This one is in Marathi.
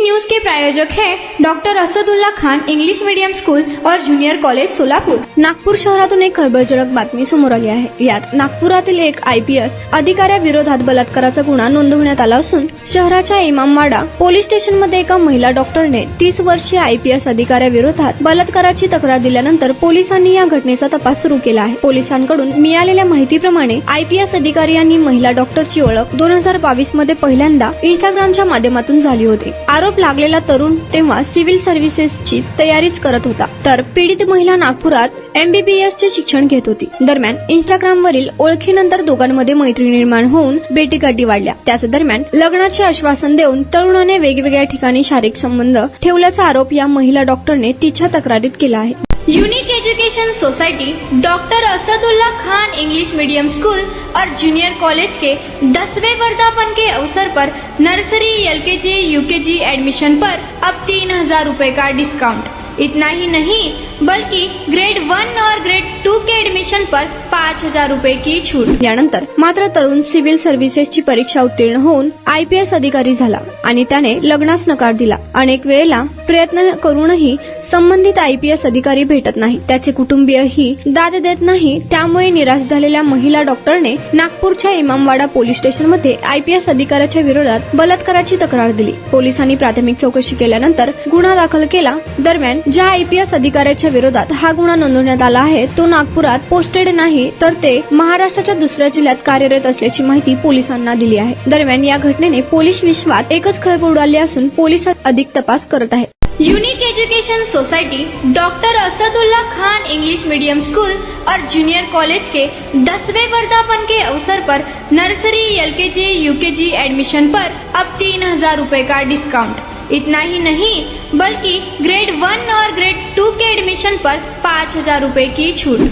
न्यूज के प्रायोजक हैं doctor Asadullah Khan English medium school और जूनियर कॉलेज सोलापूर। नागपूर शहरातून एक खळबळजनक बातमी समोर आली आहे। यात नागपुरातील एक IPS अधिकाऱ्याविरोधात बलात्काराचा गुन्हा नोंदवण्यात आला असून शहराच्या इमामवाडा पोलीस स्टेशन मध्ये एका महिला डॉक्टरने 30 वर्षीय IPS अधिकाऱ्याविरोधात बलात्काराची तक्रार दिल्यानंतर पोलिसांनी या घटनेचा तपास सुरू केला आहे। पोलिसांकडून मिळालेल्या माहितीप्रमाणे IPS अधिकारी यांनी महिला डॉक्टरची ओळख 2022 मध्ये पहिल्यांदा इंस्टाग्रामच्या माध्यमातून झाली होती। आरोप लागलेला तरुण तेव्हा सिव्हिल सर्व्हिसेसची तयारीच करत होता, तर पीडित महिला नागपुरात MBBS चे शिक्षण घेत होती। दरम्यान इंस्टाग्रामवरील ओळखीनंतर दोघांमध्ये मैत्री निर्माण होऊन भेटीगाठी वाढल्या। त्याच दरम्यान लग्नाचे आश्वासन देऊन तरुणाने वेगवेगळ्या ठिकाणी शारीरिक संबंध ठेवल्याचा आरोप या महिला डॉक्टरने तिच्या तक्रारीत केला आहे। Unique education society doctor Asadullah Khan English medium school और जूनियर कॉलेज के 10वें वर्धापन के अवसर पर नर्सरी LKG UKG एडमिशन पर अब 3000 रुपए का डिस्काउंट। इतना ही नहीं बल्कि ग्रेड 1 और ग्रेड 2 के एडमिशन पर 5000 रुपए की छूट। यानंतर मात्र तरुण सिव्हिल सर्व्हिसेसची परीक्षा उत्तीर्ण होऊन IPS अधिकारी झाला आणि त्याने लग्नास नकार दिला। अनेक वेळेला प्रयत्न करूनही संबंधित IPS अधिकारी भेटत नाही, त्याचे कुटुंबीयही दाद देत नाही। त्यामुळे निराश झालेल्या महिला डॉक्टरने नागपूरच्या इमामवाडा पोलीस स्टेशन मध्ये IPS अधिकाऱ्याच्या विरोधात बलात्काराची तक्रार दिली। पोलिसांनी प्राथमिक चौकशी केल्यानंतर गुन्हा दाखल केला। दरम्यान ज्या IPS अधिकाऱ्याच्या विरोधात हा गुन्हा नोंदवण्यात आला आहे तो नागपुरात पोस्टेड नाही, तर ते महाराष्ट्राच्या दुसऱ्या जिल्ह्यात कार्यरत असल्याची माहिती पोलिसांना दिली आहे। दरम्यान या घटनेने पोलीस विश्वात एकच खळबळ उडाली असून पोलीस अधिक तपास करत आहेत। Unique education society doctor Asadullah Khan English medium school और जूनियर कॉलेज के 10वें वर्धापन के अवसर पर नर्सरी LKG UKG एडमिशन पर अब 3000 रुपए का डिस्काउंट। इतना ही नहीं बल्कि ग्रेड 1 और ग्रेड 2 के एडमिशन पर 5000 रुपए की छूट।